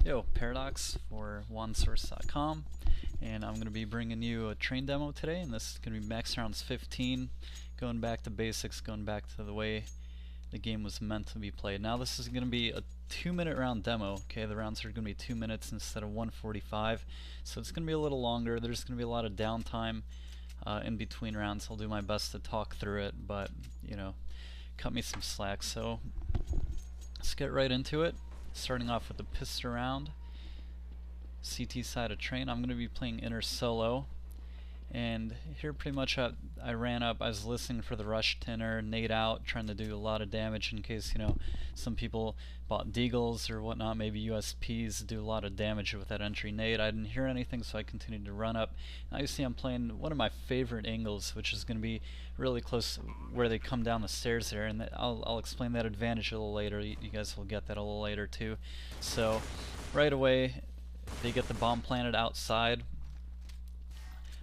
Yo, Paradox for JuanSource.com, and I'm going to be bringing you a train demo today, and this is going to be max rounds 15, going back to basics, going back to the way the game was meant to be played. Now this is going to be a 2-minute round demo, okay? The rounds are going to be 2 minutes instead of 1:45, so it's going to be a little longer. There's going to be a lot of downtime in between rounds. I'll do my best to talk through it, but, you know, cut me some slack. So let's get right into it. Starting off with the pistol round, CT side of train. I'm going to be playing inner solo, and here pretty much I ran up. I was listening for the rush to inner, nade out, trying to do a lot of damage in case, you know, some people bought deagles or whatnot, maybe USPs, do a lot of damage with that entry nade. I didn't hear anything, so I continued to run up. Now you see I'm playing one of my favorite angles, which is going to be really close where they come down the stairs there, and I'll explain that advantage a little later. You guys will get that a little later too. So right away they get the bomb planted outside.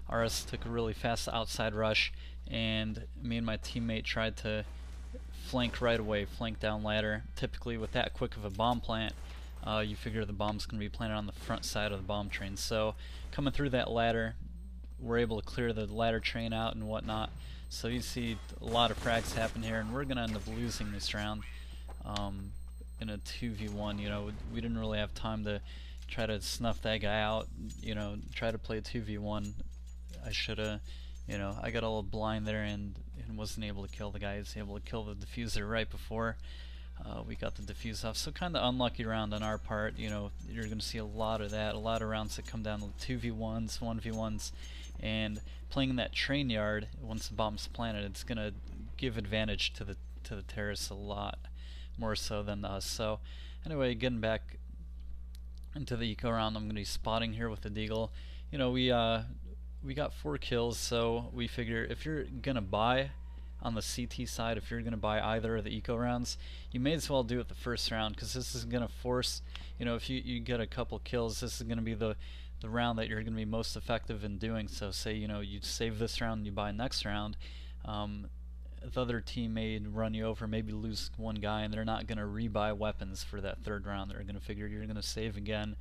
RS took a really fast outside rush, and me and my teammate tried to flank right away, flank down ladder. Typically with that quick of a bomb plant, you figure the bomb's going to be planted on the front side of the bomb train. So coming through that ladder, we're able to clear the ladder train out and whatnot. So you see a lot of frags happen here, and we're going to end up losing this round in a 2v1. You know, we didn't really have time to try to snuff that guy out, you know, try to play a 2v1. I should have, you know, I got a little blind there and wasn't able to kill the guy. I was able to kill the diffuser right before we got the diffuse off. So kind of unlucky round on our part. You know, you're going to see a lot of that, a lot of rounds that come down to 2v1s, 1v1s, and playing in that train yard once the bomb's planted, it's going to give advantage to the terrorists a lot more so than us. So anyway, getting back into the eco round, I'm going to be spotting here with the deagle. You know, we got 4 kills, so we figure if you're gonna buy on the CT side, if you're gonna buy either of the eco rounds, you may as well do it the first round, because this is gonna force, you know, if you get a couple kills, this is gonna be the round that you're gonna be most effective in doing. So say, you know, you save this round and you buy next round, the other team may run you over, maybe lose one guy, and they're not gonna rebuy weapons for that third round. They're gonna figure you're gonna save again,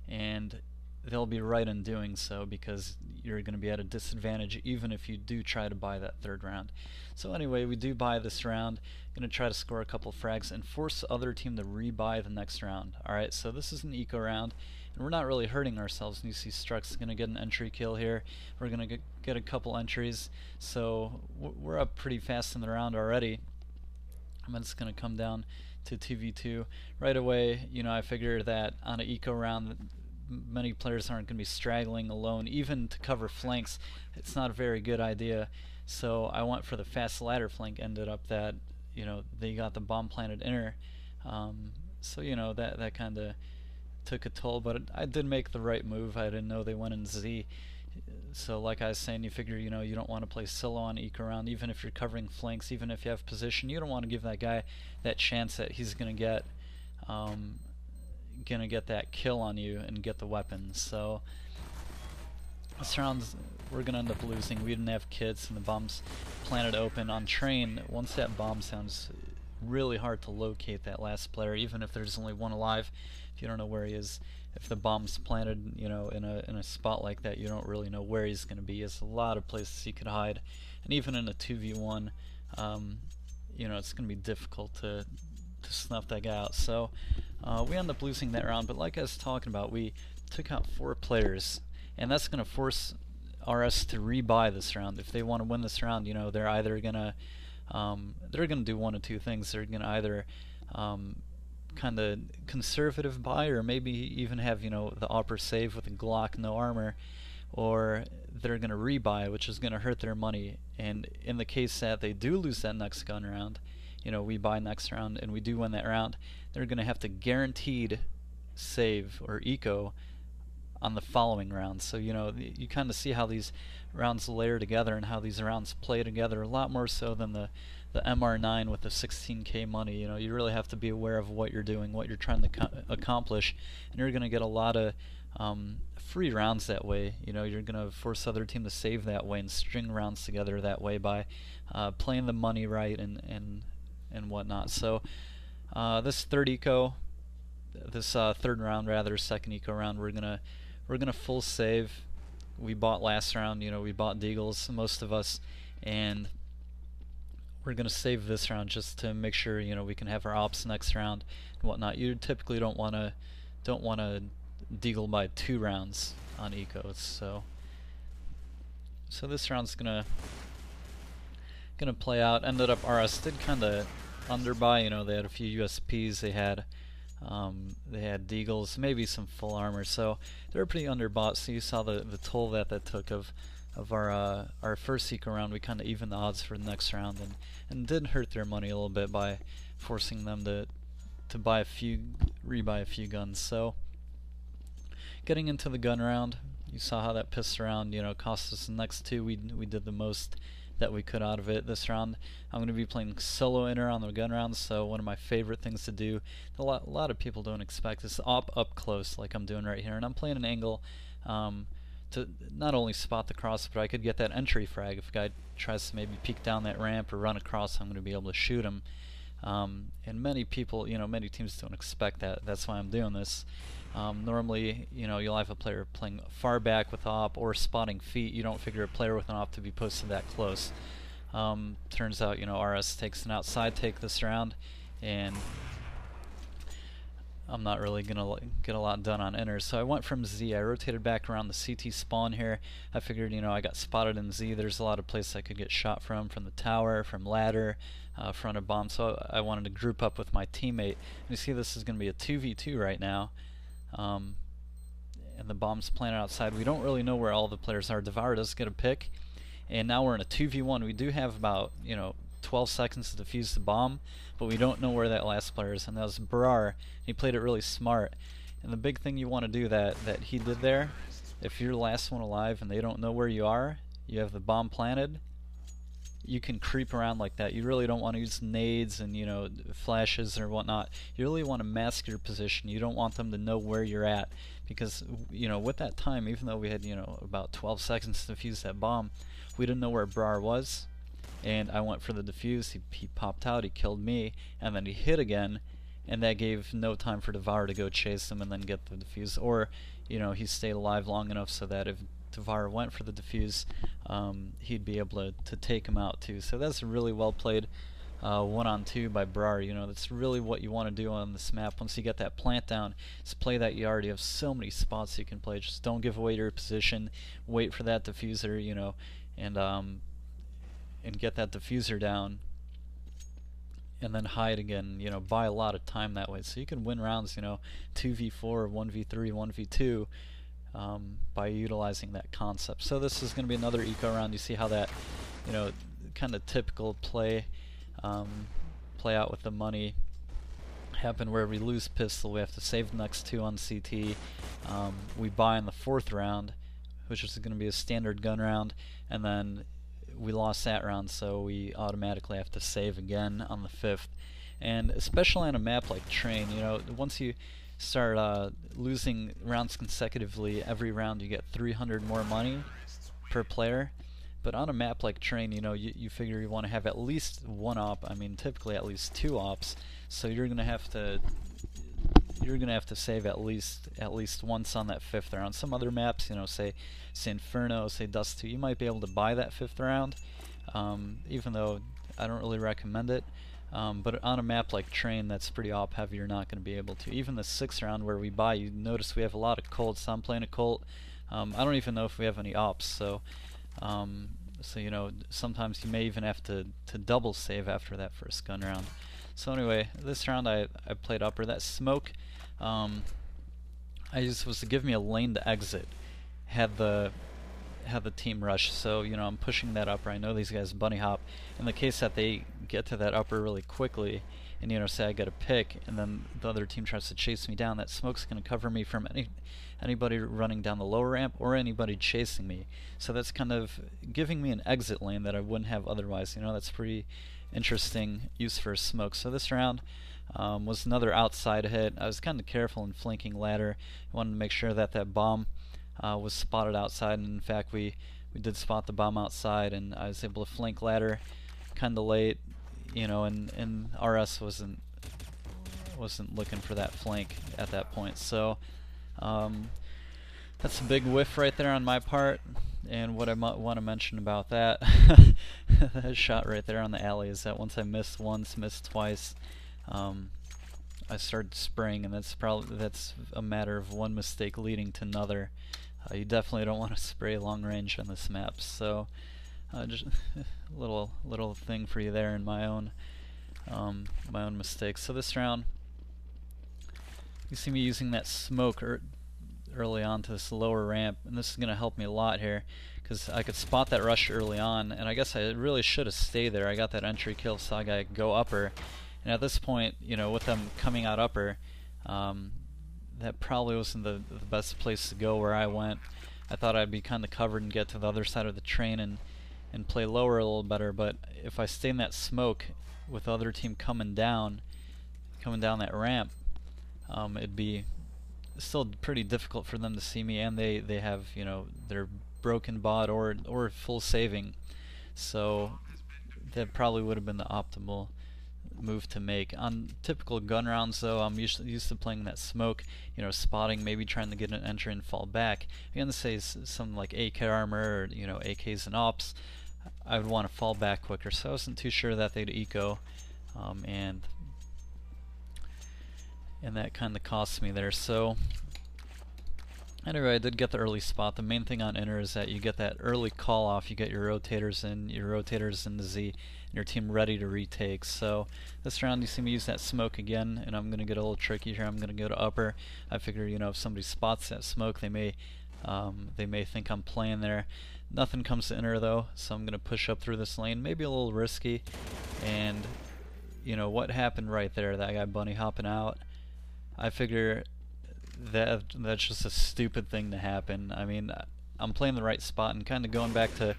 and they'll be right in doing so, because you're going to be at a disadvantage even if you do try to buy that third round. So anyway, we do buy this round, going to try to score a couple frags and force the other team to rebuy the next round. Alright, so this is an eco round, and we're not really hurting ourselves. And you see Struck's going to get an entry kill here. We're going to get a couple entries, so we're up pretty fast in the round already. I'm just going to come down to 2v2 right away. You know, I figure that on an eco round, many players aren't going to be straggling alone, even to cover flanks. It's not a very good idea. So I went for the fast ladder flank. Ended up that, you know, they got the bomb planted inner. So you know, that kind of took a toll, but I did make the right move. I didn't know they went in Z. So like I was saying, you figure, you know, you don't want to play solo on eco round, even if you're covering flanks, even if you have position. You don't want to give that guy that chance that he's going to get that kill on you and get the weapons. So this round we're gonna end up losing. We didn't have kits, and the bomb's planted open on train. Once that bomb sounds, really hard to locate that last player, even if there's only one alive. If you don't know where he is, if the bomb's planted, you know, in a spot like that, you don't really know where he's gonna be. There's a lot of places he could hide, and even in a 2v1, you know, it's gonna be difficult to snuff that guy out. So we end up losing that round, but like I was talking about, we took out 4 players, and that's going to force RS to rebuy this round. If they want to win this round, you know, they're either going to do one of two things. They're going to either kind of conservative buy, or maybe even have, you know, the upper save with a Glock, no armor, or they're going to rebuy, which is going to hurt their money. And in the case that they do lose that next gun round, you know, we buy next round and we do win that round, they're going to have to guaranteed save or eco on the following round. So, you know, you kind of see how these rounds layer together and how these rounds play together a lot more so than the MR9 with the 16k money. You know, you really have to be aware of what you're doing, what you're trying to accomplish, and you're going to get a lot of free rounds that way. You know, you're going to force the other team to save that way and string rounds together that way by playing the money right and whatnot. So this third eco, this third round, rather second eco round, we're gonna full save. We bought last round, we bought deagles, most of us, and we're gonna save this round just to make sure we can have our ops next round and whatnot. You typically don't wanna deagle by 2 rounds on ecos, so this round's gonna play out. Ended up RS did kind of underbuy. They had a few USPs, they had deagles, maybe some full armor, so they were pretty underbought. So you saw the toll that took of our first eco round. We kind of evened the odds for the next round, and did hurt their money a little bit by forcing them to rebuy a few guns. So getting into the gun round, you saw how that pissed around, cost us the next 2. We did the most that we could out of it this round. I'm going to be playing solo inner on the gun round, so one of my favorite things to do, a lot of people don't expect, is op up close like I'm doing right here. And I'm playing an angle to not only spot the cross, but I could get that entry frag. If a guy tries to maybe peek down that ramp or run across, I'm going to be able to shoot him. And many people, many teams don't expect that. That's why I'm doing this. Normally, you'll have a player playing far back with op or spotting feet. You don't figure a player with an op to be posted that close. Turns out, RS takes an outside take this round, and I'm not really gonna get a lot done on inner. So I went from Z. I rotated back around the CT spawn here. I figured, I got spotted in Z. There's a lot of places I could get shot from the tower, from ladder, front of bomb. So I wanted to group up with my teammate. And you see, this is gonna be a 2v2 right now. And the bomb's planted outside. We don't really know where all the players are. Devour does get a pick, and now we're in a 2v1. We do have about 12 seconds to defuse the bomb, but we don't know where that last player is, and that was Brar. He played it really smart. And the big thing you want to do that he did there, if you're the last one alive and they don't know where you are, you have the bomb planted, you can creep around like that. You really don't want to use nades and flashes or whatnot. You really want to mask your position. You don't want them to know where you're at, because with that time, even though we had about 12 seconds to defuse that bomb, we didn't know where Brar was. And I went for the defuse. He popped out, he killed me, and then he hit again, and that gave no time for Devour to go chase him and then get the defuse. Or he stayed alive long enough so that if Devour went for the defuse, he'd be able to take him out too. So that's really well played 1-on-2 by Brar. That's really what you want to do on this map. Once you get that plant down, is play that yard. You have so many spots you can play. Just don't give away your position. Wait for that diffuser, and get that diffuser down, and then hide again. Buy a lot of time that way, so you can win rounds. 2v4, 1v3, 1v2. By utilizing that concept. So this is going to be another eco round. You see how that, kind of typical play out with the money happen, where we lose pistol, we have to save the next 2 on CT. We buy in the 4th round, which is going to be a standard gun round, and then we lost that round, so we automatically have to save again on the 5th. And especially on a map like Train, once you start losing rounds consecutively, every round you get 300 more money per player. But on a map like Train, you figure you want to have at least 1 op. I mean, typically at least 2 ops. So you're gonna have to save at least once on that 5th round. Some other maps, say Inferno, say Dust 2, you might be able to buy that 5th round, even though I don't really recommend it. But on a map like Train that's pretty op heavy, you're not going to be able to. Even the 6th round where we buy, you notice we have a lot of Colts. I'm playing a Colt. I don't even know if we have any ops, so sometimes you may even have to double save after that first gun round. So anyway, this round I played upper. That smoke I used was to give me a lane to exit. Had the team rush, so I'm pushing that upper. I know these guys bunny hop. In the case that they get to that upper really quickly, and say I get a pick, and then the other team tries to chase me down, that smoke's going to cover me from anybody running down the lower ramp or anybody chasing me. So that's kind of giving me an exit lane that I wouldn't have otherwise. That's pretty interesting use for a smoke. So this round was another outside hit. I was kind of careful in flanking ladder. I wanted to make sure that that bomb was spotted outside, and in fact we did spot the bomb outside, and I was able to flank ladder kind of late, and RS wasn't wasn't looking for that flank at that point. So that's a big whiff right there on my part. And what I want to mention about that, that shot right there on the alley, is that once I missed once, missed twice, I started spraying, and that's a matter of one mistake leading to another. You definitely don't want to spray long range on this map. So just a little thing for you there in my own mistakes. So this round, you see me using that smoke early on to this lower ramp, and this is going to help me a lot here because I could spot that rush early on, and I guess I really should have stayed there. I got that entry kill, saw a guy go upper, and at this point, you know, with them coming out upper, that probably wasn't the best place to go where I went. I thought I'd be kind of covered and get to the other side of the train and play lower a little better, but if I stay in that smoke with the other team coming down that ramp, it'd be still pretty difficult for them to see me, and they have, you know, their broken bot or full saving, so that probably would have been the optimal move to make. On typical gun rounds though, I'm used to playing that smoke, you know, spotting, maybe trying to get an entry and fall back. Again, to say something like AK armor or, you know, AKs and ops, I would want to fall back quicker, so I wasn't too sure that they'd eco, and that kind of cost me there. So anyway, I did get the early spot. The main thing on inner is that you get that early call off, you get your rotators in the Z, and your team ready to retake. So this round you see me use that smoke again, and I'm going to get a little tricky here. I'm going to go to upper. I figure, you know, if somebody spots that smoke, they may think I'm playing there. Nothing comes to inner though, so I'm going to push up through this lane, maybe a little risky, and you know what happened right there, that guy bunny hopping out, I figure that's just a stupid thing to happen. I mean, I'm playing the right spot, and kind of going back to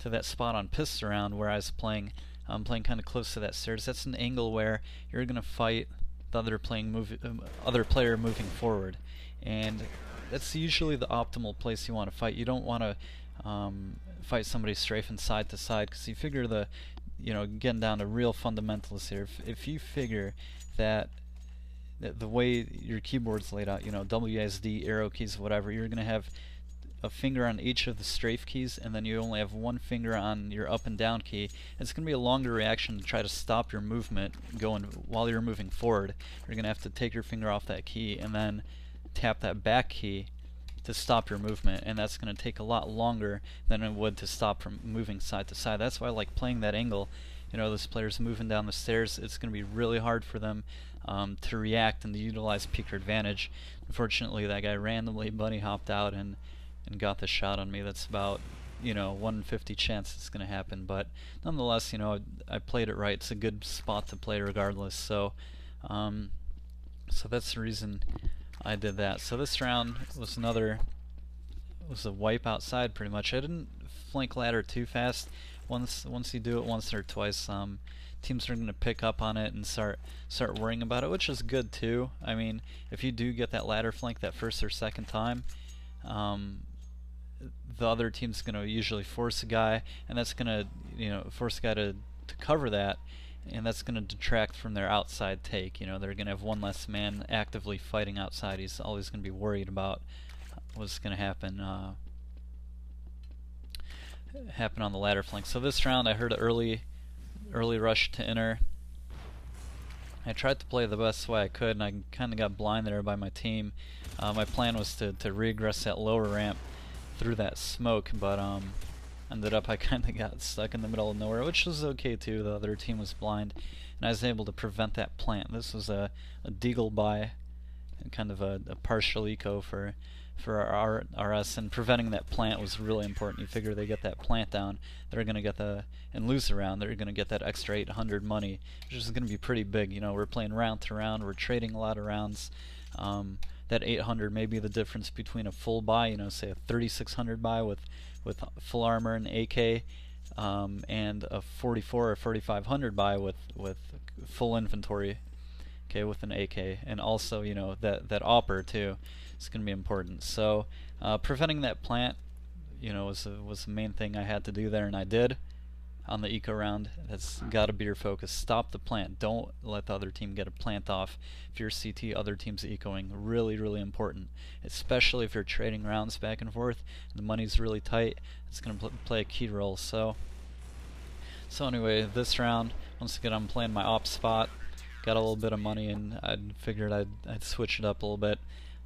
that spot on pissed around where I was playing. I'm playing kind of close to that stairs. That's an angle where you're gonna fight the other player moving forward, and that's usually the optimal place you want to fight. You don't want to fight somebody strafing side to side, because you figure getting down to real fundamentals here. If you figure that the way your keyboard's laid out, you know, WASD, arrow keys, whatever, you're going to have a finger on each of the strafe keys, and then you only have one finger on your up and down key. It's going to be a longer reaction to try to stop your movement going while you're moving forward. You're going to have to take your finger off that key and then tap that back key to stop your movement, and that's going to take a lot longer than it would to stop from moving side to side. That's why I like playing that angle. You know, this player's moving down the stairs, it's going to be really hard for them to react and to utilize peeker advantage. Unfortunately, that guy randomly bunny hopped out and got the shot on me. That's about, you know, 1 in 50 chance it's going to happen, but nonetheless, you know, I played it right. It's a good spot to play regardless. So so that's the reason I did that. So this round was a wipe outside pretty much. I didn't flank ladder too fast. Once you do it once or twice, teams are going to pick up on it and start worrying about it, which is good too. I mean, if you do get that ladder flank that first or second time, the other team's going to usually force a guy, and that's going to, you know, force a guy to cover that, and that's going to detract from their outside take. You know, they're going to have one less man actively fighting outside. He's always going to be worried about what's going to happen on the ladder flank. So this round I heard an early rush to inner. I tried to play the best way I could, and I kind of got blind there by my team. My plan was to regress that lower ramp through that smoke, but ended up I kind of got stuck in the middle of nowhere, which was okay too. The other team was blind, and I was able to prevent that plant. This was a deagle buy, kind of a partial eco for our RS, and preventing that plant was really important. You figure they get that plant down, they're going to get and lose a round, they're going to get that extra 800 money, which is going to be pretty big. You know, we're playing round to round, we're trading a lot of rounds. That 800 may be the difference between a full buy, you know, say a 3600 buy with full armor and AK, and a 44 or 4500 buy with full inventory, okay, with an AK, and also, you know, that AWPer too. It's going to be important. So preventing that plant, you know, was the main thing I had to do there, and I did. on the eco round. That's got to be your focus. Stop the plant. Don't let the other team get a plant off. If you're CT, other teams ecoing. Really, really important. Especially if you're trading rounds back and forth. And the money's really tight. It's going to play a key role. So anyway, this round, once again, I'm playing my op spot. Got a little bit of money, and I figured I'd switch it up a little bit.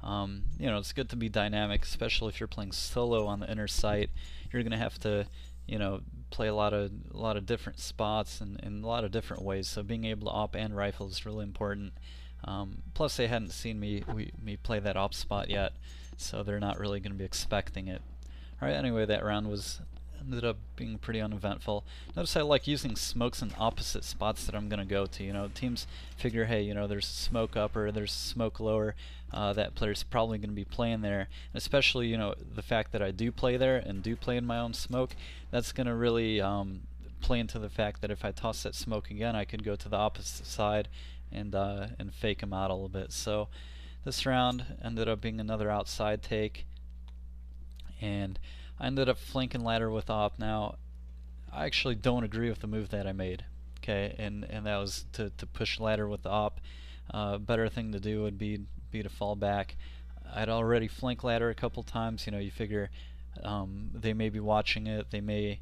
You know, it's good to be dynamic, especially if you're playing solo on the inner site. You're going to have to, you know, play a lot of different spots and in a lot of different ways. So being able to op and rifle is really important. Plus, they hadn't seen me play that op spot yet, so they're not really going to be expecting it. All right. Anyway, that round ended up being pretty uneventful. Notice I like using smokes in opposite spots that I'm going to go to. You know, teams figure, hey, you know, there's smoke upper, there's smoke lower. That player's probably going to be playing there. And especially, you know, the fact that I do play there and do play in my own smoke, that's going to really play into the fact that if I toss that smoke again, I could go to the opposite side and fake him out a little bit. So this round ended up being another outside take, and I ended up flanking ladder with op. Now, I actually don't agree with the move that I made, okay, and that was to push ladder with the op. Better thing to do would be to fall back. I'd already flanked ladder a couple times. You know, you figure they may be watching it. They may,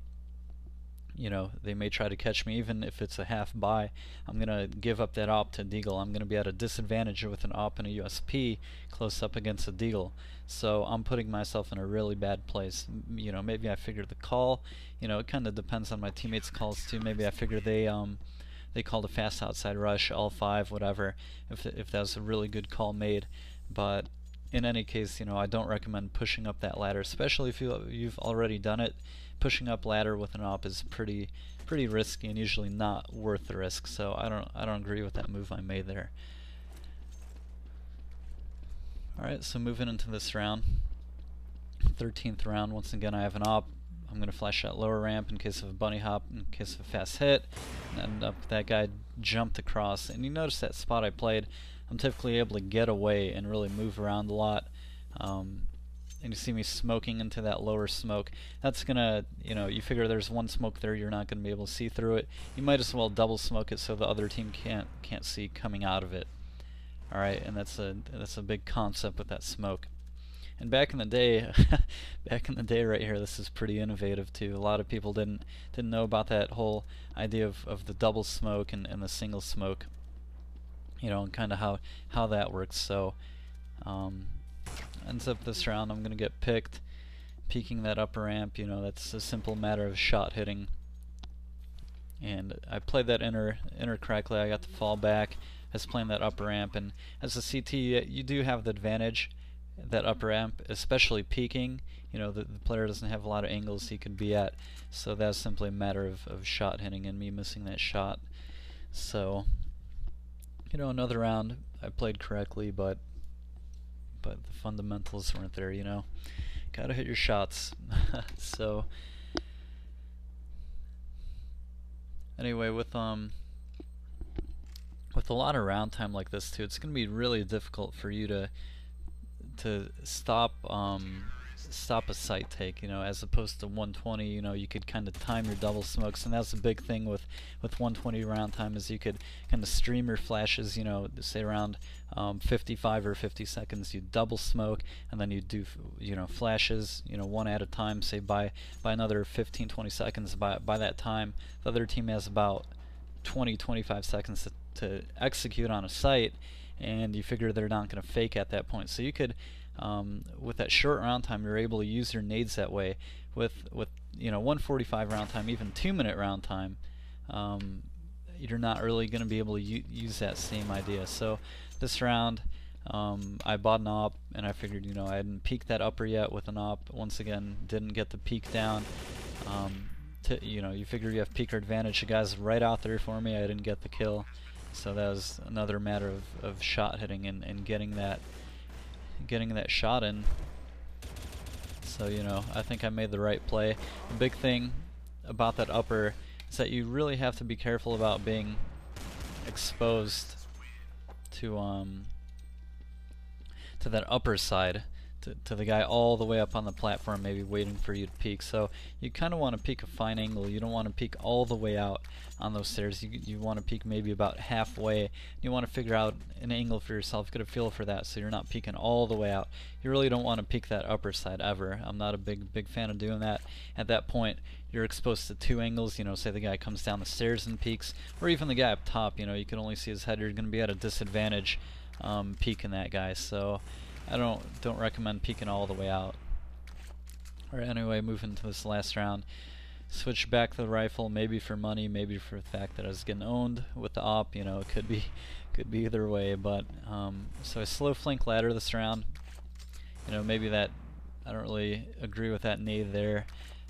you know, they may try to catch me, even if it's a half buy. I'm gonna give up that op to deagle. I'm gonna be at a disadvantage with an op and a USP close up against a deagle. So I'm putting myself in a really bad place. You know, maybe I figured the call. You know, it kind of depends on my teammates' calls too. Maybe I figured they called a fast outside rush, L5, whatever. If that was a really good call made, but in any case, you know, I don't recommend pushing up that ladder, especially if you've already done it. Pushing up ladder with an op is pretty risky and usually not worth the risk. So I don't agree with that move I made there. Alright, so moving into this round, 13th round. Once again, I have an op. I'm going to flash that lower ramp in case of a bunny hop, in case of a fast hit, and that guy jumped across. And you notice that spot I played, I'm typically able to get away and really move around a lot. And you see me smoking into that lower smoke. That's gonna, you know, you figure there's one smoke there, you're not going to be able to see through it. You might as well double smoke it so the other team can't see coming out of it. All right, and that's a big concept with that smoke. And back in the day, right here, this is pretty innovative too. A lot of people didn't know about that whole idea of the double smoke and the single smoke. You know, and kind of how that works. So ends up this round, I'm gonna get picked, peeking that upper ramp. You know, that's a simple matter of shot hitting. And I played that inner correctly. I got to fall back. I was playing that upper ramp, and as a CT, you do have the advantage. That upper ramp, especially peeking, you know, the player doesn't have a lot of angles he could be at, so that's simply a matter of shot hitting and me missing that shot. So, you know, another round I played correctly, but the fundamentals weren't there. You know, gotta hit your shots. So anyway, with a lot of round time like this too, it's gonna be really difficult for you to stop a sight take, you know, as opposed to 120. You know, you could kind of time your double smokes, and that's the big thing with 120 round time, is you could kind of stream your flashes, you know, say around 55 or 50 seconds you double smoke, and then you do, you know, flashes, you know, one at a time. Say by another 15-20 seconds, by that time the other team has about 20-25 seconds to execute on a sight, and you figure they're not going to fake at that point. So you could, with that short round time, you're able to use your nades that way. With you know, 145 round time, even 2-minute round time, you're not really going to be able to use that same idea. So this round, I bought an op, and I figured, you know, I hadn't peeked that upper yet with an op. Once again, didn't get the peek down. You know, you figure you have peeker advantage. The guy's right out there for me. I didn't get the kill. So that was another matter of shot hitting and getting that shot in. So, you know, I think I made the right play. The big thing about that upper is that you really have to be careful about being exposed to that upper side, to the guy all the way up on the platform, maybe waiting for you to peek. So you kind of want to peek a fine angle. You don't want to peek all the way out on those stairs. You want to peek maybe about halfway. You want to figure out an angle for yourself, get a feel for that, so you're not peeking all the way out. You really don't want to peek that upper side ever. I'm not a big fan of doing that. At that point, you're exposed to two angles. You know, say the guy comes down the stairs and peeks, or even the guy up top. You know, you can only see his head. You're going to be at a disadvantage peeking that guy. So I don't recommend peeking all the way out. Alright, anyway, moving to this last round. Switch back to the rifle, maybe for money, maybe for the fact that I was getting owned with the op. You know, it could be either way. But so I slow flank ladder this round. You know, maybe that I don't really agree with that nade there.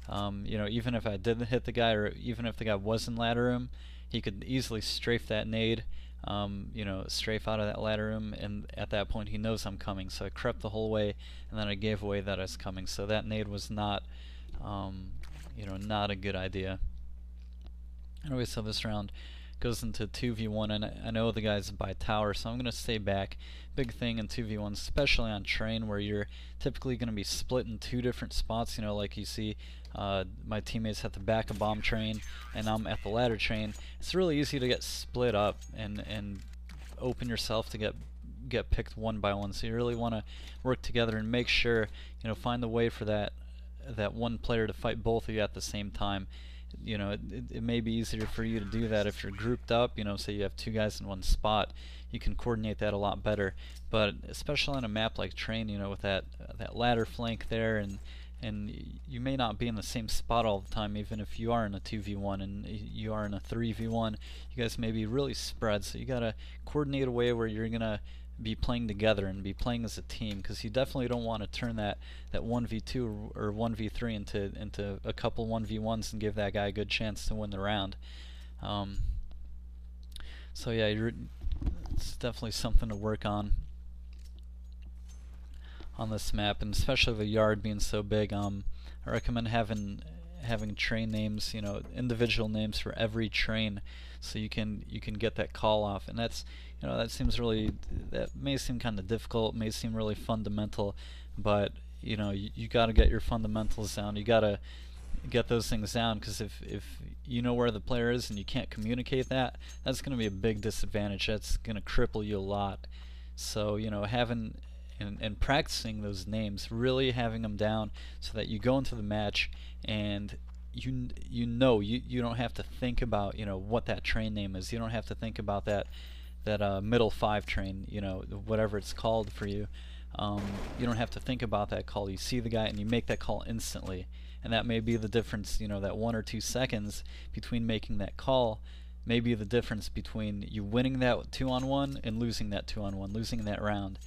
You know, even if I didn't hit the guy, or even if the guy was in ladder room, he could easily strafe that nade. You know, strafe out of that ladder room, and at that point he knows I'm coming. So I crept the whole way, and then I gave away that I was coming. So that nade was not, you know, not a good idea. Anyway, so this round goes into 2v1, and I know the guy's by tower, so I'm going to stay back. Big thing in 2v1, especially on train, where you're typically going to be split in two different spots. You know, like you see my teammates at the back of bomb train, and I'm at the ladder train. It's really easy to get split up and open yourself to get picked one by one. So you really want to work together and make sure, you know, find the way for that one player to fight both of you at the same time. You know, it may be easier for you to do that if you're grouped up. You know, say you have two guys in one spot, you can coordinate that a lot better. But especially on a map like train, you know, with that ladder flank there, and you may not be in the same spot all the time. Even if you are in a 2v1 and you are in a 3v1, you guys may be really spread. So you gotta coordinate a way where you're gonna be playing together and be playing as a team, because you definitely don't want to turn that 1v2 or 1v3 into a couple 1v1s and give that guy a good chance to win the round. So yeah, it's definitely something to work on this map, and especially the yard being so big. I recommend having train names, you know, individual names for every train, so you can get that call off. And that's, you know, that may seem kind of difficult, may seem really fundamental, but you know, you got to get your fundamentals down. You got to get those things down, because if you know where the player is and you can't communicate that, that's going to be a big disadvantage. That's going to cripple you a lot. So, you know, having and practicing those names, really having them down, so that you go into the match and you know you don't have to think about, you know, what that train name is. You don't have to think about that middle 5 train, you know, whatever it's called for you. You don't have to think about that call. You see the guy and you make that call instantly, and that may be the difference. You know, that 1 or 2 seconds between making that call may be the difference between you winning that 2-on-1 and losing that 2-on-1, losing that round.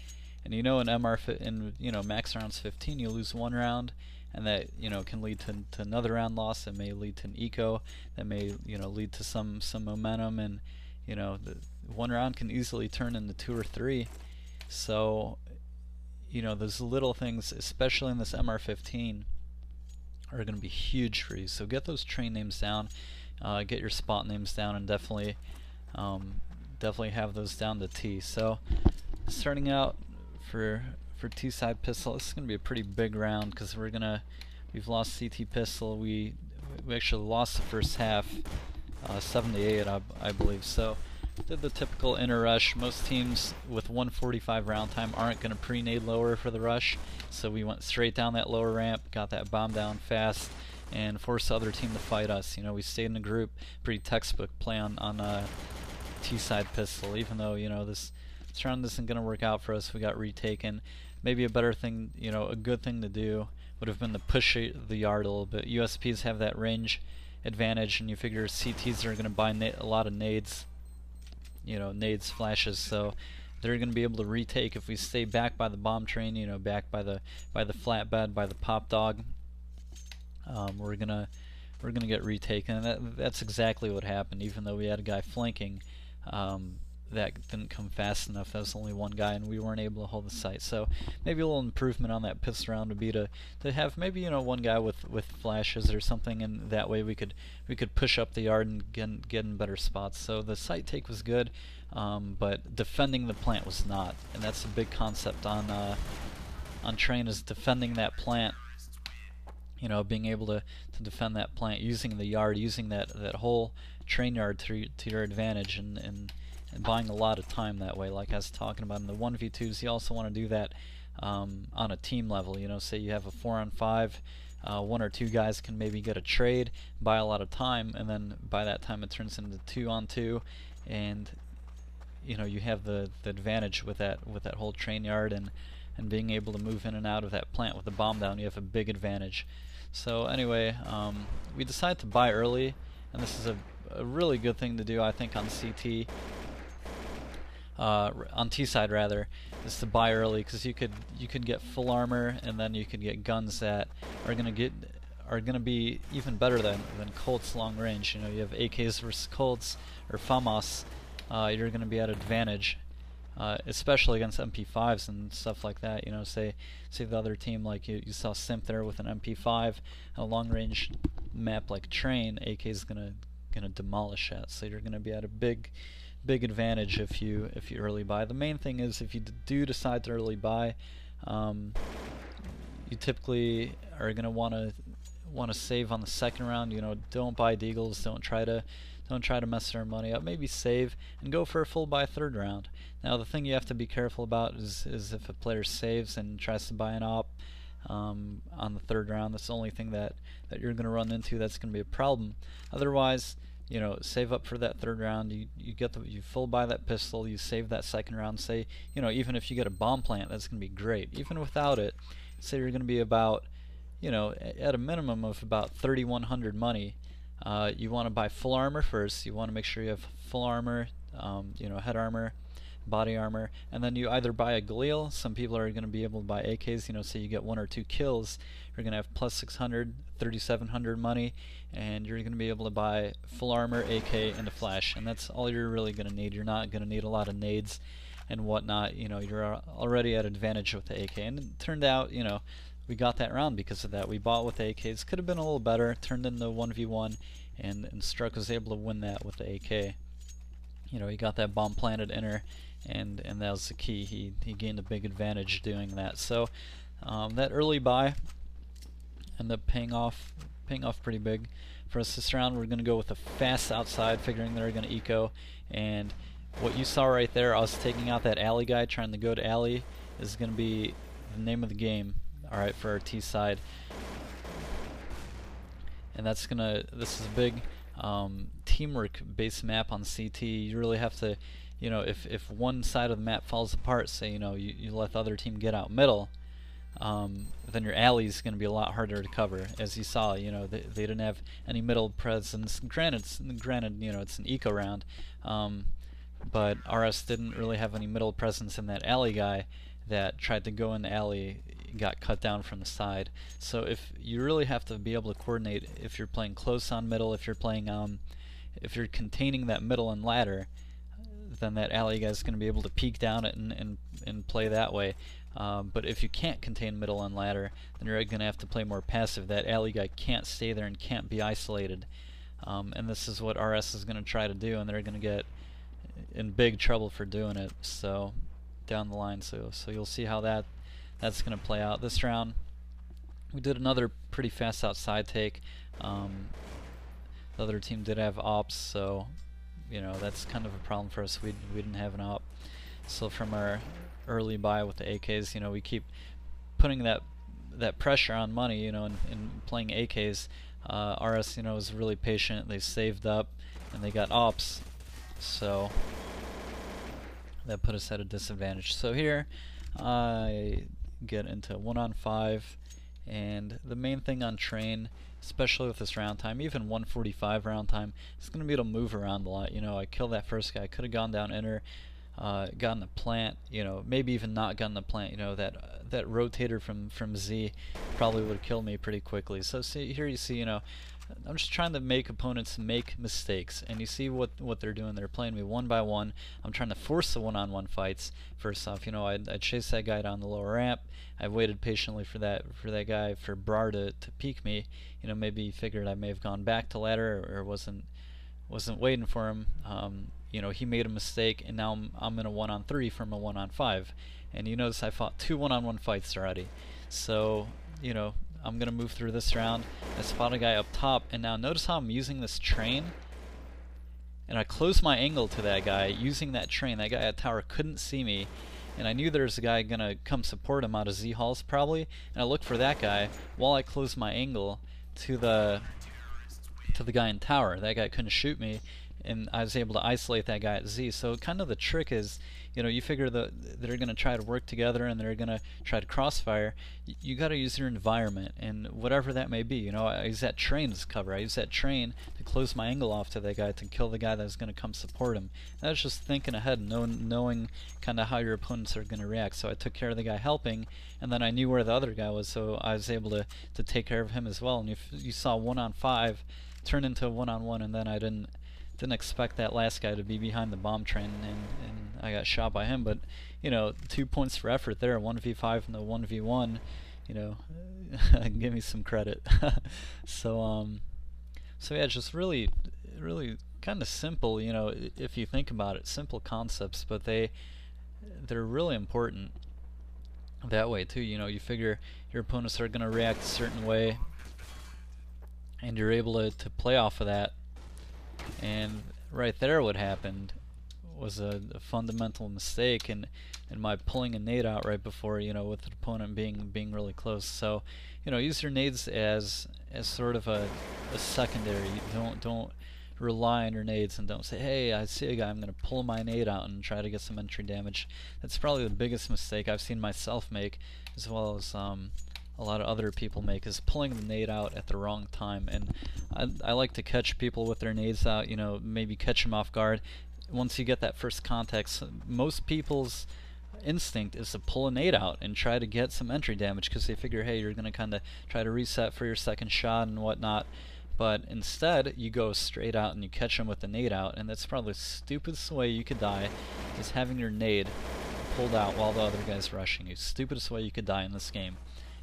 And you know, in you know, max rounds 15, you lose one round, and that, you know, can lead to another round loss. That may lead to an eco. That may, you know, lead to some momentum, and you know, the one round can easily turn into 2 or 3. So, you know, those little things, especially in this MR15, are going to be huge for you. So get those train names down, get your spot names down, and definitely have those down to T. So starting out for T-side pistol, this is going to be a pretty big round, because we've lost CT pistol. We actually lost the first half, 7-8, I believe. So did the typical inner rush. Most teams with 1:45 round time aren't going to pre-nade lower for the rush, so we went straight down that lower ramp, got that bomb down fast, and forced the other team to fight us. You know, we stayed in a group, pretty textbook play on T-side pistol. Even though, you know, this round isn't going to work out for us, we got retaken. Maybe a better thing, you know, a good thing to do would have been to push the yard a little bit. USPs have that range advantage, and you figure CTs are going to buy a lot of nades, you know, nades, flashes, so they're going to be able to retake. If we stay back by the bomb train, you know, back by the flatbed, by the pop dog, we're gonna get retaken. And that's exactly what happened. Even though we had a guy flanking, that didn't come fast enough. That was only one guy, and we weren't able to hold the site. So maybe a little improvement on that pistol round would be to have maybe, you know, one guy with flashes or something, and that way we could push up the yard and get in better spots. So the site take was good, but defending the plant was not, and that's a big concept on on train is defending that plant. You know, being able to defend that plant, using the yard, using that whole train yard to your advantage, and buying a lot of time that way. Like I was talking about in the 1v2s, you also want to do that on a team level. You know, say you have a 4-on-5, one or two guys can maybe get a trade, buy a lot of time, and then by that time it turns into 2-on-2, and you know, you have the advantage with that whole train yard, and being able to move in and out of that plant with the bomb down. You have a big advantage. So anyway, we decided to buy early, and this is a really good thing to do, I think, on CT, on T side rather, is to buy early, because you could get full armor, and then you could get guns that are gonna be even better than Colts long range. You know, you have AKs versus Colts or FAMAS. You're gonna be at advantage. Especially against MP5s and stuff like that. You know, say the other team, like you saw Simp there with an MP5, a long range map like Train, AK is gonna demolish that. So you're gonna be at a big advantage if you early buy. The main thing is, if you do decide to early buy, you typically are gonna want to save on the second round. You know, don't buy deagles. Don't try to mess their money up. Maybe save and go for a full buy third round. Now the thing you have to be careful about is if a player saves and tries to buy an op on the third round. That's the only thing that you're going to run into that's going to be a problem. Otherwise, you know, save up for that third round. You full buy that pistol. You save that second round. Say, you know, even if you get a bomb plant, that's going to be great. Even without it, say you're going to be about, you know, at a minimum of about 3,100 money. You want to buy full armor first. You want to make sure you have full armor, you know, head armor, body armor, and then you either buy a Galil. Some people are going to be able to buy AKs. You know, say you get 1 or 2 kills, you're going to have plus 600, 3,700 money, and you're going to be able to buy full armor, AK, and a flash, and that's all you're really going to need. You're not going to need a lot of nades and whatnot. You know, you're already at advantage with the AK, and it turned out, you know, we got that round because of that. We bought with the AKs. Could have been a little better. Turned into 1v1, and Struck was able to win that with the AK. You know, he got that bomb planted inner, and that was the key. He gained a big advantage doing that. So that early buy ended up paying off pretty big for us this round. We're going to go with a fast outside, figuring they're going to eco. And what you saw right there, us taking out that alley guy, trying to go to alley, is going to be the name of the game. Alright, for our T side. And this is a big teamwork based map on CT. You really have to, you know, if one side of the map falls apart, say, you know, you let the other team get out middle, then your alley is going to be a lot harder to cover. As you saw, you know, they didn't have any middle presence. Granted, you know, it's an eco round, but RS didn't really have any middle presence, in that alley guy that tried to go in the alley got cut down from the side. So if you really have to be able to coordinate, if you're playing close on middle, if you're playing if you're containing that middle and ladder, then that alley guy is going to be able to peek down it and play that way. But if you can't contain middle and ladder, then you're going to have to play more passive. That alley guy can't stay there and can't be isolated. And this is what RS is going to try to do, and they're going to get in big trouble for doing it. So down the line, so you'll see how that's going to play out. This round, we did another pretty fast outside take. The other team did have ops, so you know, that's kind of a problem for us. We didn't have an op. So from our early buy with the AKs, you know, we keep putting that pressure on money, you know, and playing AKs. RS, you know, was really patient. They saved up and they got ops, so that put us at a disadvantage. So here I get into 1-on-5, and the main thing on train, especially with this round time, even 145 round time, it's going to be able to move around a lot. You know, I killed that first guy, could have gone down inner, gotten the plant, you know, maybe even not gotten the plant. You know, that rotator from Z probably would have killed me pretty quickly. So see, here you see, you know, I'm just trying to make opponents make mistakes, and you see what they're doing. They're playing me one by one. I'm trying to force the one-on-one fights. First off, you know, I chased that guy down the lower ramp. I waited patiently for that guy, for Brar to peek me. You know, maybe he figured I may have gone back to ladder, or wasn't waiting for him. you know, he made a mistake, and now I'm in a 1-on-3 from a 1-on-5. And you notice I fought 2 1-on-1 fights already. So, you know, I'm going to move through this round. I spot a guy up top, and now notice how I'm using this train. And I close my angle to that guy using that train. That guy at tower couldn't see me. And I knew there was a guy going to come support him out of Z-Halls probably. And I looked for that guy while I closed my angle to the guy in tower. That guy couldn't shoot me, and I was able to isolate that guy at Z. So kind of the trick is, you know, you figure that they're going to try to work together and they're going to try to crossfire. You got to use your environment, and whatever that may be. You know, I use that train as cover. I use that train to close my angle off to that guy to kill the guy that's going to come support him. That's just thinking ahead, knowing kind of how your opponents are going to react. So I took care of the guy helping, and then I knew where the other guy was, so I was able to take care of him as well. And if you saw 1-on-5 turn into a 1-on-1, and then I didn't expect that last guy to be behind the bomb train, and I got shot by him. But you know, 2 points for effort there, 1v5 and the 1v1. You know, give me some credit. So yeah, just really kind of simple. You know, if you think about it, simple concepts, but they're really important that way too. You know, you figure your opponents are going to react a certain way, and you're able to play off of that. And right there, what happened was a fundamental mistake, and my pulling a nade out right before, you know, with the opponent being really close. So, you know, use your nades as sort of a secondary. Don't rely on your nades, and don't say, hey, I see a guy, I'm going to pull my nade out and try to get some entry damage. That's probably the biggest mistake I've seen myself make, as well as a lot of other people make, is pulling the nade out at the wrong time. And I like to catch people with their nades out, you know, maybe catch them off guard. Once you get that first contact, most people's instinct is to pull a nade out and try to get some entry damage, because they figure, hey, you're going to kind of try to reset for your second shot and whatnot. But instead, you go straight out and you catch them with the nade out, and that's probably the stupidest way you could die, is having your nade pulled out while the other guy's rushing you. Stupidest way you could die in this game.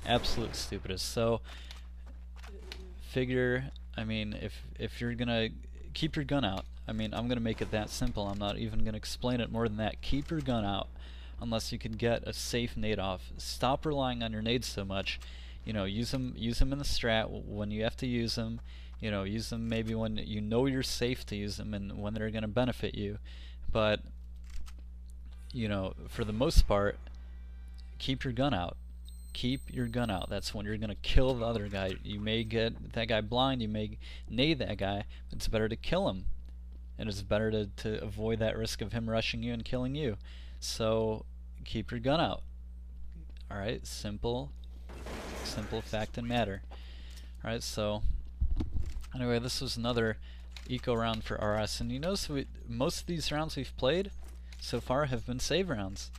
Absolute stupidest. So figure, I mean, if you're gonna keep your gun out, I mean, I'm gonna make it that simple. I'm not even gonna explain it more than that. Keep your gun out unless you can get a safe nade off. Stop relying on your nades so much. You know, use them in the strat when you have to use them. You know, use them maybe when you know you're safe to use them and when they're gonna benefit you. But you know, for the most part, keep your gun out. Keep your gun out. That's when you're going to kill the other guy. You may get that guy blind, you may nade that guy, but it's better to kill him. And it's better to avoid that risk of him rushing you and killing you. So keep your gun out. Alright, simple fact and matter. Alright, so anyway, this was another eco round for RS, and you notice most of these rounds we've played so far have been save rounds.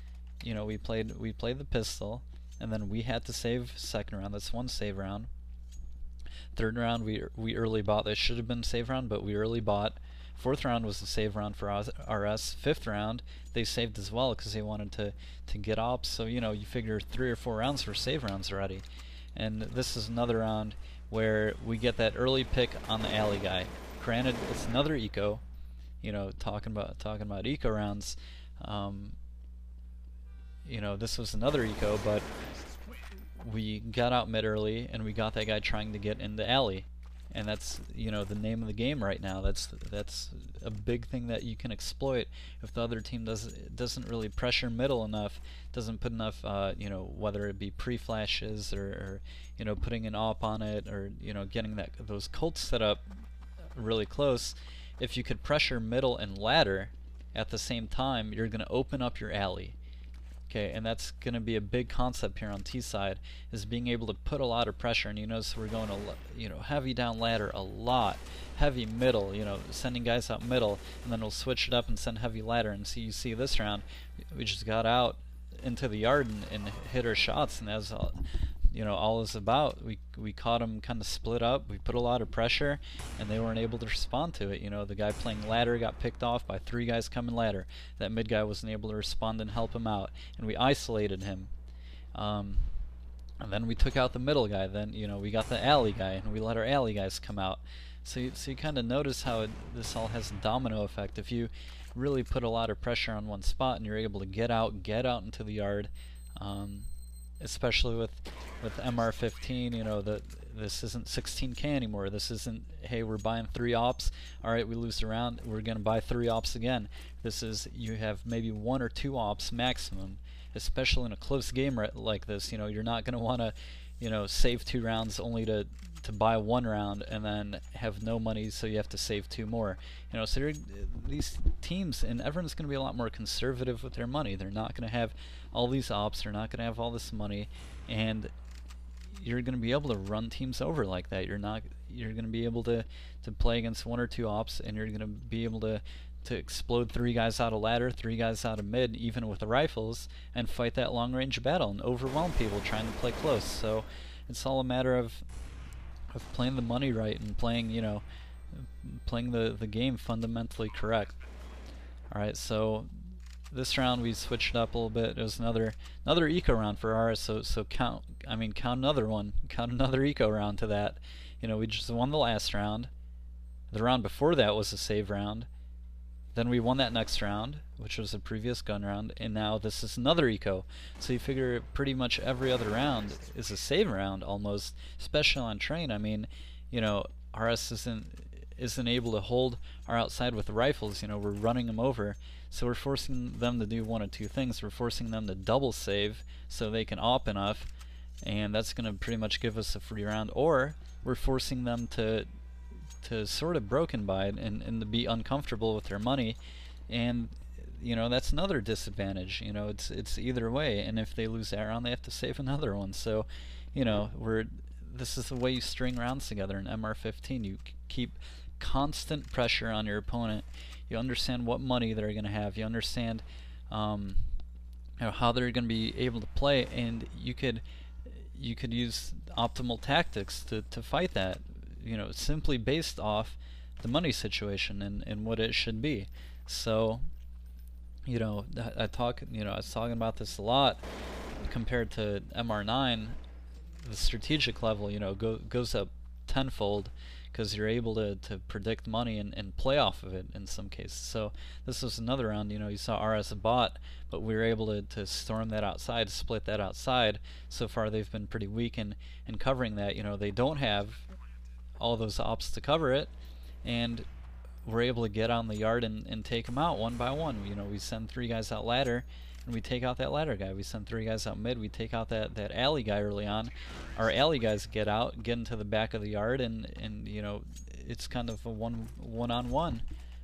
You know, we played the pistol, and then we had to save second round. That's one save round. Third round we early bought. That should have been save round, but we early bought. Fourth round was the save round for RS. Fifth round they saved as well because they wanted to get ops. So you know, you figure 3 or 4 rounds were save rounds already. And this is another round where we get that early pick on the alley guy. Granted, it's another eco. You know, talking about eco rounds. You know, this was another eco, but we got out mid early and we got that guy trying to get in the alley, and that's, you know, the name of the game right now. That's a big thing that you can exploit if the other team doesn't really pressure middle enough, doesn't put enough, you know, whether it be pre-flashes or you know, putting an op on it, or you know, getting those cults set up really close. If you could pressure middle and ladder at the same time, you're going to open up your alley. Okay, and that's going to be a big concept here on T side, is being able to put a lot of pressure. And you notice we're going to, you know, heavy down ladder a lot, heavy middle, you know, sending guys out middle, and then we'll switch it up and send heavy ladder. And so you see this round, we just got out into the yard and hit our shots, and that's all, you know, all is about. We caught them kind of split up. We put a lot of pressure, and they weren't able to respond to it. You know, the guy playing ladder got picked off by 3 guys coming ladder. That mid guy wasn't able to respond and help him out, and we isolated him. And then we took out the middle guy. Then, you know, we got the alley guy, and we let our alley guys come out. So you kind of notice how this all has a domino effect. If you really put a lot of pressure on one spot and you're able to get out into the yard, especially with MR15, you know, this isn't 16K anymore. This isn't, hey, we're buying 3 ops. All right, we lose the round, we're going to buy 3 ops again. This is, you have maybe 1 or 2 ops maximum, especially in a close game like this. You know, you're not going to want to, you know, save 2 rounds only to buy 1 round and then have no money, so you have to save 2 more. You know, so these teams, and everyone's going to be a lot more conservative with their money. They're not going to have all these ops, they're not going to have all this money, and you're going to be able to run teams over like that. You're going to be able to play against 1 or 2 ops, and you're going to be able to explode 3 guys out of ladder, 3 guys out of mid, even with the rifles, and fight that long range battle and overwhelm people trying to play close. So it's all a matter of playing the money right and playing, you know, playing the game fundamentally correct. Alright, so this round we switched it up a little bit. It was another eco round for ours, so count another one. Count another eco round to that. You know, we just won the last round. The round before that was a save round. Then we won that next round, which was a previous gun round, and now this is another eco. So you figure pretty much every other round is a save round almost, especially on train. I mean, you know, RS isn't able to hold our outside with the rifles. You know, we're running them over, so we're forcing them to do 1 of 2 things. We're forcing them to double save so they can op enough, and that's going to pretty much give us a free round, or we're forcing them to sort of broken by it and to be uncomfortable with their money, and you know, that's another disadvantage. You know, it's either way, and if they lose that round they have to save another one. So you know, this is the way you string rounds together in MR15. You keep constant pressure on your opponent. You understand what money they're going to have. You understand you know, how they're going to be able to play, and you could use optimal tactics to fight that, you know, simply based off the money situation and what it should be. So, you know, I was talking about this a lot compared to MR9. The strategic level, you know, goes up tenfold because you're able to predict money and play off of it in some cases. So this was another round, you know, you saw RS bot, but we were able to storm that outside, split that outside. So far they've been pretty weak in covering that. You know, they don't have all those ops to cover it, and we're able to get on the yard and take them out 1 by 1. You know, we send 3 guys out ladder and we take out that ladder guy. We send 3 guys out mid, we take out that alley guy early on. Our alley guys get out, get into the back of the yard, and you know, it's kind of a one-on-one,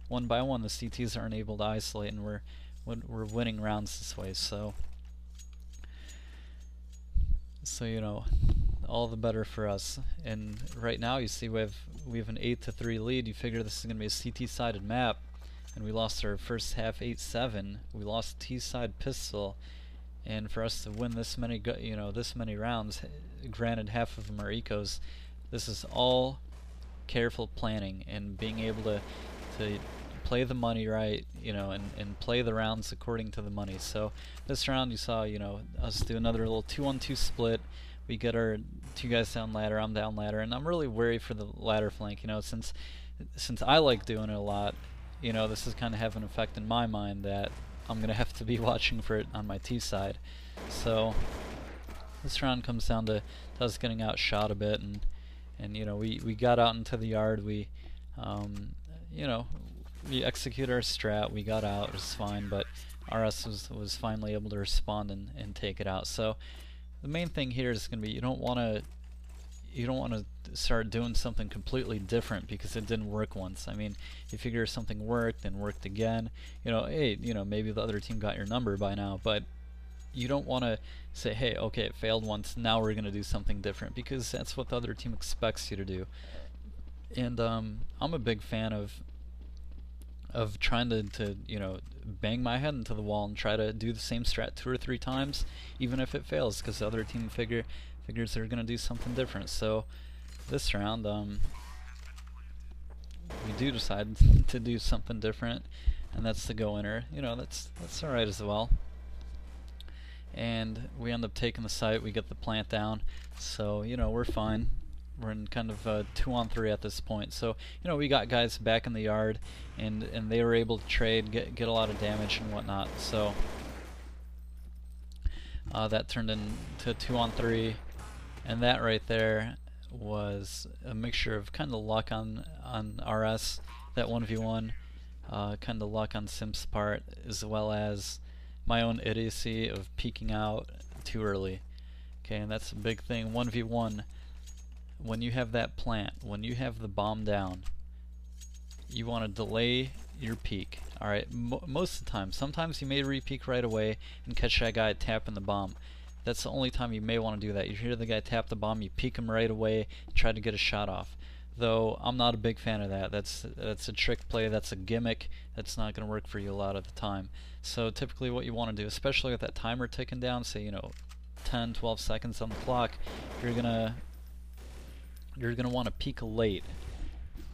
1 by 1. The CTs aren't able to isolate, and we're winning rounds this way. So you know, all the better for us. And right now you see we have an 8-3 lead. You figure this is going to be a CT sided map, and we lost our first half 8-7. We lost T side pistol, and for us to win this many this many rounds, granted half of them are ecos, this is all careful planning and being able to play the money right, you know, and play the rounds according to the money. So this round you saw, you know, us do another little 2-on-2 split. We get our 2 guys down ladder, I'm down ladder, and I'm really worried for the ladder flank. You know, since I like doing it a lot, you know, this is kind of having an effect in my mind that I'm gonna have to be watching for it on my T side. So this round comes down to us getting outshot a bit, and you know, we got out into the yard. We you know, we executed our strat, we got out, it was fine, but RS was finally able to respond and take it out. So the main thing here is going to be you don't want to start doing something completely different because it didn't work once. I mean, you figure something worked and worked again, you know, hey, you know, maybe the other team got your number by now, but you don't want to say, hey, okay, it failed once, now we're going to do something different, because that's what the other team expects you to do. And I'm a big fan of trying to you know, bang my head into the wall and try to do the same strat 2 or 3 times, even if it fails, because the other team figures they're going to do something different. So this round, we do decide to do something different, and that's the go winner. You know, that's alright as well. and we end up taking the site. We get the plant down, so you know, we're fine. We're in kind of 2-on-3 at this point. So you know, we got guys back in the yard, and they were able to trade, get a lot of damage and whatnot. So that turned into 2-on-3, and that right there was a mixture of kind of luck on RS, that 1v1, kind of luck on Simp's part, as well as my own idiocy of peeking out too early. Okay, and that's a big thing. 1v1, when you have that plant, when you have the bomb down, you want to delay your peek. Alright, most of the time. Sometimes you may re-peek right away and catch that guy tapping the bomb. That's the only time you may want to do that. You hear the guy tap the bomb, you peek him right away, try to get a shot off. Though I'm not a big fan of that. That's a trick play, that's a gimmick, that's not going to work for you a lot of the time. So typically what you want to do, especially with that timer ticking down, say, you know, 10, 12 seconds on the clock, you're gonna want to peek late.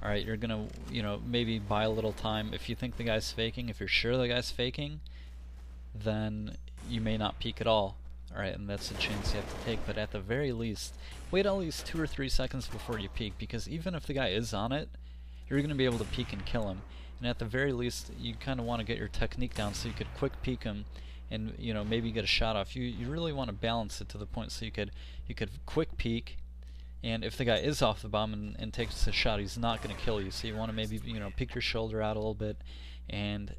Alright, you're gonna, you know, maybe buy a little time. If you think the guy's faking, if you're sure the guy's faking, then you may not peek at all. Alright, and that's a chance you have to take, but at the very least, wait at least 2 or 3 seconds before you peek, because even if the guy is on it, you're going to be able to peek and kill him. And at the very least, you kind of want to get your technique down so you could quick peek him and, you know, maybe get a shot off. You really want to balance it to the point so you could quick peek, and if the guy is off the bomb and takes a shot, he's not going to kill you. So you want to maybe, you know, peek your shoulder out a little bit and,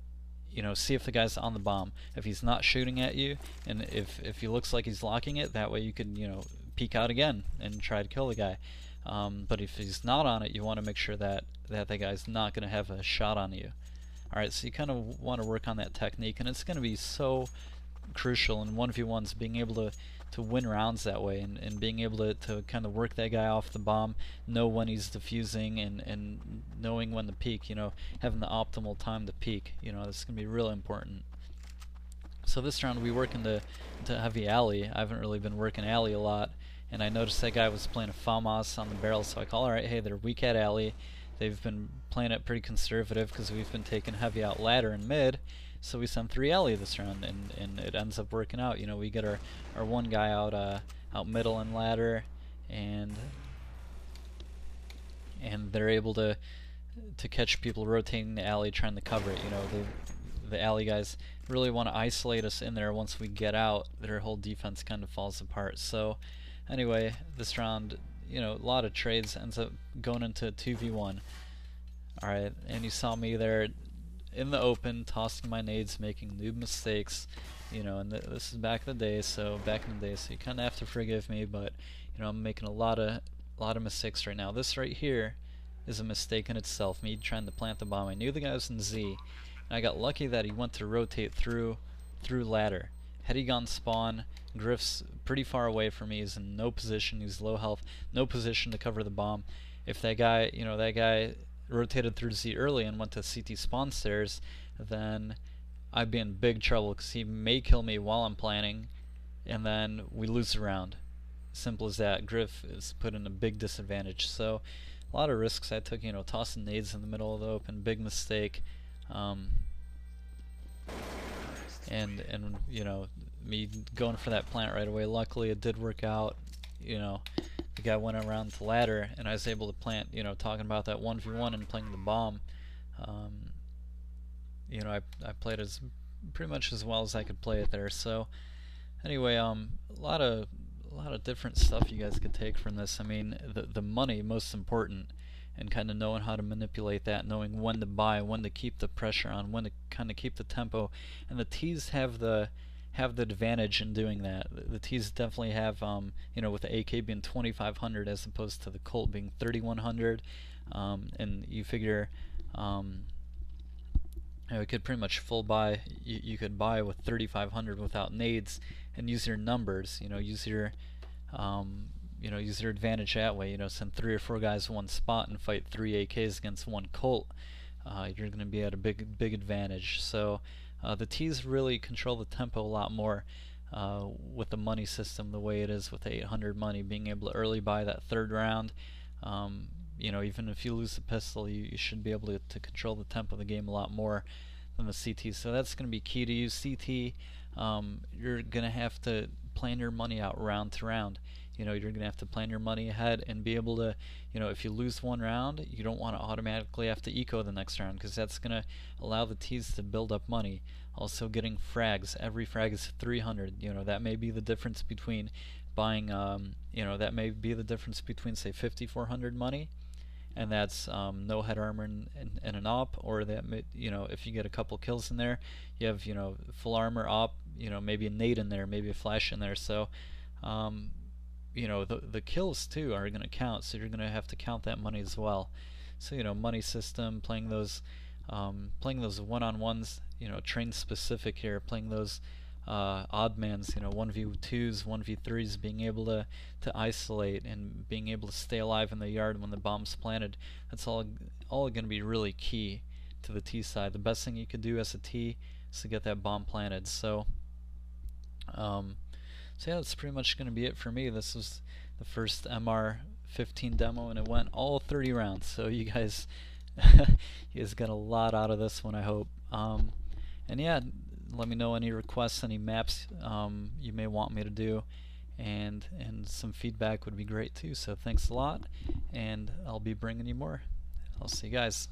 you know, see if the guy's on the bomb. If he's not shooting at you, and if he looks like he's locking it, that way you can, you know, peek out again and try to kill the guy. But if he's not on it, you want to make sure that the guy's not going to have a shot on you. Alright, so you kind of want to work on that technique, and it's going to be so crucial in 1v1s, being able to win rounds that way, and being able to kind of work that guy off the bomb, know when he's defusing, and knowing when to peek, you know, having the optimal time to peek. You know, this is going to be really important. So this round we work into heavy alley. I haven't really been working alley a lot, and I noticed that guy was playing a FAMAS on the barrel, so I call, alright, hey, they're weak at alley. They've been playing it pretty conservative because we've been taking heavy out ladder and mid, so we send 3 alley this round, and it ends up working out. You know, we get our one guy out middle and ladder, and they're able to catch people rotating the alley trying to cover it. You know, the alley guys really want to isolate us in there. Once we get out, their whole defense kind of falls apart. So anyway, this round, you know, a lot of trades, ends up going into 2v1. Alright, and you saw me there in the open, tossing my nades, making noob mistakes, you know, and this is back in the day, so you kind of have to forgive me, but, you know, I'm making a lot of mistakes right now. This right here is a mistake in itself, me trying to plant the bomb. I knew the guy was in Z, and I got lucky that he went to rotate through ladder. Had he gone spawn, Griff's pretty far away from me, he's in no position, he's low health, no position to cover the bomb. If that guy, you know, rotated through Z early and went to CT spawn stairs, then I'd be in big trouble because he may kill me while I'm planning, and then we lose the round. Simple as that. Griff is put in a big disadvantage. So a lot of risks I took, you know, tossing nades in the middle of the open, big mistake. And you know, me going for that plant right away. Luckily it did work out. You know, the guy went around the ladder and I was able to plant, you know, talking about that 1v1 and playing the bomb. You know, I played as pretty much as well as I could play it there. So anyway, a lot of different stuff you guys could take from this. I mean, the money, most important, and kind of knowing how to manipulate that, knowing when to buy, when to keep the pressure on, when to kind of keep the tempo. And the T's have the advantage in doing that. The T's definitely have, you know, with the AK being 2500 as opposed to the Colt being 3100, and you figure, you know, you could pretty much full buy. You could buy with 3500 without nades and use your numbers. You know, use your advantage that way. You know, send 3 or 4 guys to one spot and fight 3 AKs against 1 Colt. You're going to be at a big advantage. So the T's really control the tempo a lot more with the money system the way it is with the 800 money, being able to early buy that 3rd round. You know, even if you lose the pistol, you should be able to control the tempo of the game a lot more than the CT. So that's going to be key, to use CT you're gonna have to plan your money out round to round. You're gonna have to plan your money ahead and be able to, if you lose one round, you don't want to automatically have to eco the next round, because that's gonna allow the tees to build up money. Also, getting frags. Every frag is 300. That may be the difference between buying, that may be the difference between, say, 5,400 money, and that's no head armor and an op, or that if you get a couple kills in there, you have full armor, op, maybe a nade in there, maybe a flash in there. So the kills too are going to count, so you're going to have to count that money as well. So money system, playing those one-on-ones, train specific here, playing those odd mans, 1v2s, 1v3s, being able to isolate and being able to stay alive in the yard when the bomb's planted. That's all going to be really key to the T side. The best thing you could do as a T is to get that bomb planted. So yeah, that's pretty much going to be it for me. This was the first MR15 demo, and it went all 30 rounds. So you guys got a lot out of this one, I hope. And yeah, let me know any requests, any maps you may want me to do, and some feedback would be great too. So thanks a lot, and I'll be bringing you more. I'll see you guys.